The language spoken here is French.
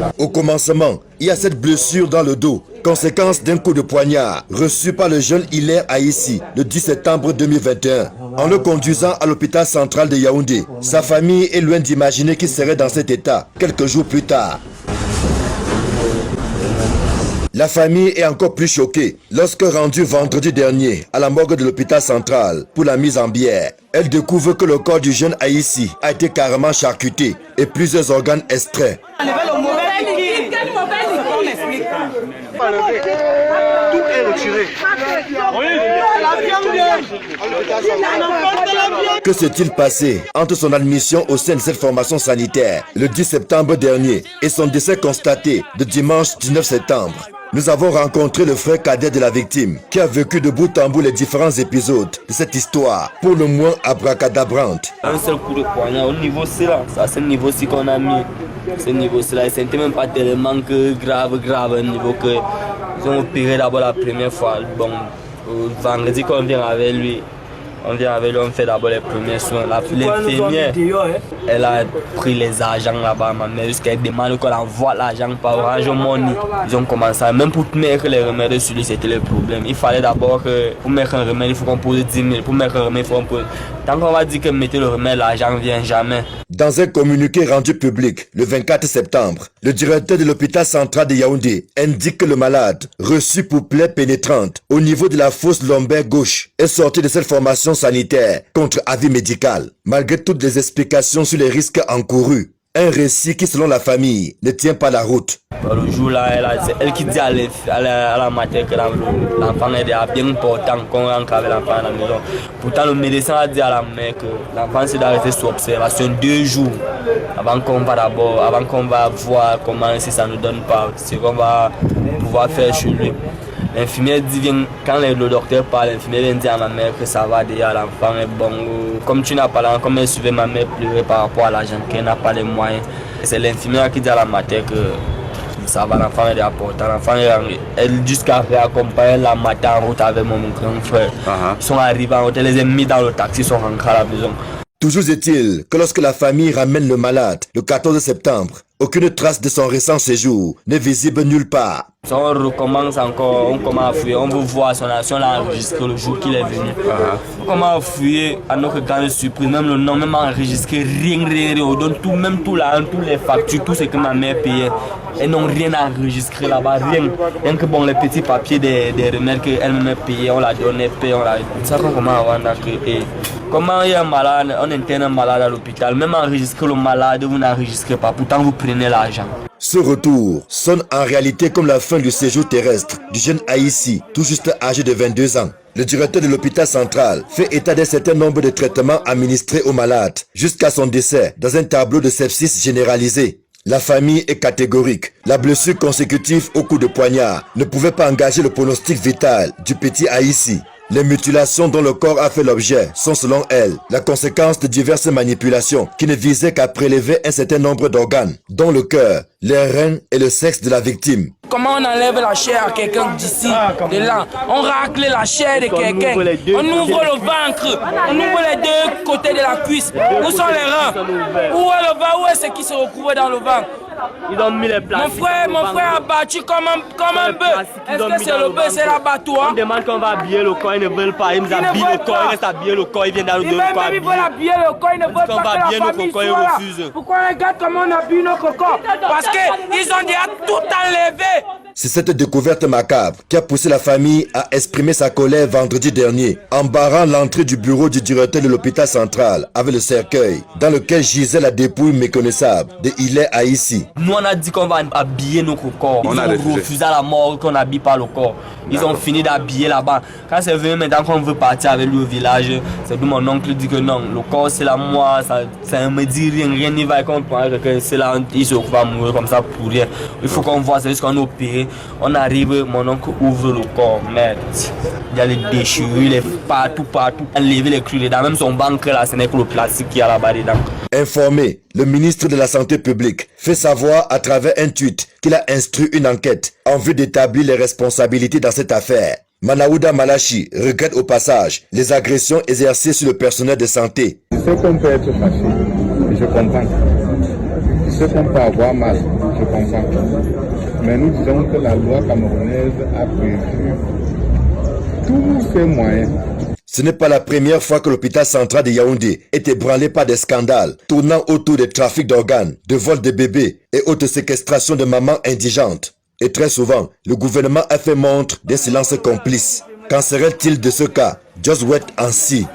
là. Au commencement, il y a cette blessure dans le dos, conséquence d'un coup de poignard reçu par le jeune Hilaire Aïssi le 10 septembre 2021. En le conduisant à l'hôpital central de Yaoundé, sa famille est loin d'imaginer qu'il serait dans cet état quelques jours plus tard. La famille est encore plus choquée lorsque, rendue vendredi dernier à la morgue de l'hôpital central pour la mise en bière, elle découvre que le corps du jeune Aïssi a été carrément charcuté et plusieurs organes extraits. Tout est retiré. Que s'est-il passé entre son admission au sein de cette formation sanitaire le 10 septembre dernier et son décès constaté le dimanche 19 septembre? Nous avons rencontré le frère cadet de la victime qui a vécu de bout en bout les différents épisodes de cette histoire, pour le moins abracadabrante. Un seul coup de poignard au niveau C là, ça c'est le niveau C qu'on a mis. Ce niveau C là, et c'était même pas tellement que grave, un niveau que ils ont opéré d'abord la première fois. Bon, vendredi qu'on vient avec lui, on fait d'abord les premiers soins. L'infirmière, elle a pris les agents là-bas, ma mère, jusqu'à demande qu'on envoie l'argent par Orange Money. Ils ont commencé, même pour mettre les remèdes sur lui, c'était le problème. Il fallait d'abord que pour mettre un remède, il faut qu'on pose 10 000. Pour mettre un remède, il faut qu'on pose. Tant qu'on va dire que mettez le remède, l'argent ne vient jamais. Dans un communiqué rendu public le 24 septembre, le directeur de l'hôpital central de Yaoundé indique que le malade, reçu pour plaie pénétrante au niveau de la fosse lombaire gauche, est sorti de cette formation sanitaire contre avis médical. Malgré toutes les explications sur les risques encourus, un récit qui, selon la famille, ne tient pas la route. Le jour-là, c'est elle qui dit à la matin que l'enfant est bien important qu'on rentre avec l'enfant à la maison. Pourtant, le médecin a dit à la mère que l'enfant c'est d'arrêter sous observation 2 jours avant qu'on va voir comment, si ça ne donne pas, ce qu'on va pouvoir faire chez lui. L'infirmière dit, quand le docteur parle, l'infirmière vient dire à ma mère que ça va déjà, l'enfant est bon. Comme tu n'as pas l'argent, comme elle suivait ma mère pleurer par rapport à l'argent, qu'elle n'a pas les moyens. C'est l'infirmière qui dit à la matin que ça va, l'enfant est important. L'enfant elle jusqu'à faire accompagner la matin en route avec mon grand frère. Ils sont arrivés en route, elle les a mis dans le taxi, ils sont rentrés à la maison. Toujours est-il que lorsque la famille ramène le malade le 14 septembre, aucune trace de son récent séjour n'est visible nulle part. On recommence encore, on commence à fouiller, on veut voir son action, on l'a enregistré le jour qu'il est venu. On commence à fouiller, à notre grande surprise, même le nom, même enregistré, rien, on donne tout, même tout là, tous les factures, tout ce que ma mère payait. Elles n'ont rien enregistré là-bas, rien. Rien que bon, les petits papiers des remèdes qu'elle-même payait, on l'a donné, on l'a. C'est ça qu'on commence à vendre. Comment il y a un malade, on interne un malade à l'hôpital, même enregistrer le malade, vous n'enregistrez pas, pourtant vous prenez l'argent. Ce retour sonne en réalité comme la fin du séjour terrestre du jeune Aïssi, tout juste âgé de 22 ans. Le directeur de l'hôpital central fait état d'un certain nombre de traitements administrés aux malades, jusqu'à son décès dans un tableau de sepsis généralisé. La famille est catégorique. La blessure consécutive au coup de poignard ne pouvait pas engager le pronostic vital du petit Aïssi. Les mutilations dont le corps a fait l'objet sont, selon elle, la conséquence de diverses manipulations qui ne visaient qu'à prélever un certain nombre d'organes, dont le cœur, les reins et le sexe de la victime. Comment on enlève la chair à quelqu'un d'ici, de là? On racle la chair de quelqu'un, on ouvre le ventre, on ouvre les 2 côtés de la cuisse. Où sont les reins? Où est le ventre? Où est ce qui se retrouve dans le ventre? Ils ont mis les plastiques. Mon frère a battu comme un bœuf. Est-ce que c'est le bœuf, c'est l'abattoir? On demande qu'on va habiller le corps, ils ne veulent pas. Ils nous habillent le corps, ils restent habiller le corps, ils viennent dans le dos. Ils veulent habiller le corps, ils ne veulent pas que la famille soit là. Pourquoi on regarde comment on habille notre corps? Parce qu'ils ont déjà tout enlevé. C'est cette découverte macabre qui a poussé la famille à exprimer sa colère vendredi dernier, en barrant l'entrée du bureau du directeur de l'hôpital central avec le cercueil, dans lequel gisait la dépouille méconnaissable de Hilaire Aïssi. Nous on a dit qu'on va habiller notre corps. Ils ont refusé à la mort qu'on n'habille pas le corps. Ils ont fini d'habiller là-bas. Quand c'est venu maintenant qu'on veut partir avec lui au village, c'est d'où mon oncle dit que non, le corps c'est là moi, ça ne me dit rien n'y va comprendre que c'est là, il se va mourir comme ça pour rien. Il faut qu'on voit, c'est juste qu'on est opéré. On arrive, mon oncle ouvre le corps, merde. Il y a les déchirures, les partout, enlever les clous dedans, même son banque là, ce n'est que le plastique qui est là-bas dedans. Informé, le ministre de la Santé publique fait savoir à travers un tweet qu'il a instruit une enquête en vue d'établir les responsabilités dans cette affaire. Manaouda Malachi regrette au passage les agressions exercées sur le personnel de santé. Je sais qu'on peut être fâché, mais je comprends. sais qu'on peut avoir mal, je comprends. Mais nous disons que la loi camerounaise a prévu tous ces moyens. Ce n'est pas la première fois que l'hôpital central de Yaoundé est ébranlé par des scandales tournant autour des trafics d'organes, de vol de bébés et autres séquestrations de mamans indigentes. Et très souvent, le gouvernement a fait montre des silences complices. Qu'en serait-il de ce cas? Just wait and see.